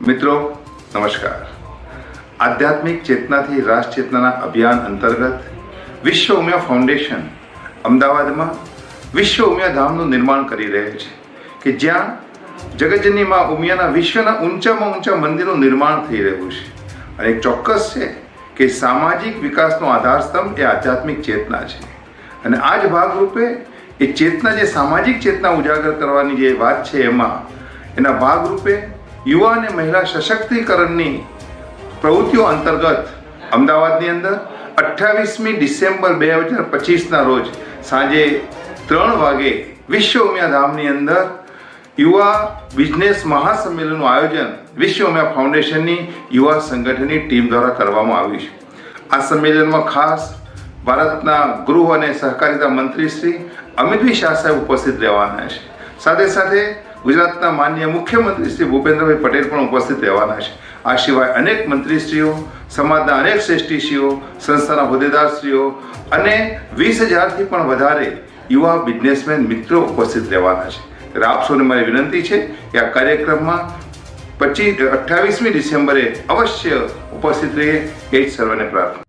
મિત્રો નમસ્કાર। આધ્યાત્મિક ચેતનાથી રાષ્ટ્ર ચેતનાના અભિયાન અંતર્ગત વિશ્વ ઉમિયા ફાઉન્ડેશન અમદાવાદમાં વિશ્વ ઉમિયા ધામનું નિર્માણ કરી રહ્યું છે કે જ્યાં જગતજનની માં ઉમિયાના વિશ્વના ઊંચામાં ઊંચા મંદિરનું નિર્માણ થઈ રહ્યું છે અને એક ચોક્કસ છે કે સામાજિક વિકાસનો આધારસ્તંભ એ આધ્યાત્મિક ચેતના છે અને આ જ ભાગરૂપે એ ચેતના જે સામાજિક ચેતના ઉજાગર કરવાની જે વાત છે એના ભાગરૂપે યુવા અને મહિલા સશક્તિકરણની પ્રવૃત્તિઓ અંતર્ગત અમદાવાદની અંદર 28મી ડિસેમ્બર 2025ના રોજ સાંજે 3 વાગે વિશ્વ ઉમિયા ધામની અંદર યુવા બિઝનેસ મહાસંમેલનનું આયોજન વિશ્વ ઉમિયા ફાઉન્ડેશનની યુવા સંગઠનની ટીમ દ્વારા કરવામાં આવ્યું છે। આ સંમેલનમાં ખાસ ભારતના ગૃહ અને સહકારિતા મંત્રી શ્રી અમિતભાઈ શાહ સાહેબ ઉપસ્થિત રહેવાના છે। સાથે સાથે ગુજરાતના માનનીય મુખ્યમંત્રી શ્રી ભૂપેન્દ્રભાઈ પટેલ પણ ઉપસ્થિત રહેવાના છે। આ સિવાય અનેક મંત્રીશ્રીઓ, સમાજના અનેક શ્રેષ્ઠીશ્રીઓ, સંસ્થાના હોદ્દેદારશ્રીઓ અને 20,000થી પણ વધારે યુવા બિઝનેસમેન મિત્રો ઉપસ્થિત રહેવાના છે। ત્યારે આપ સૌને મારી વિનંતી છે કે આ કાર્યક્રમમાં 28મી ડિસેમ્બરે અવશ્ય ઉપસ્થિત રહે એ જ સર્વને પ્રાર્થના।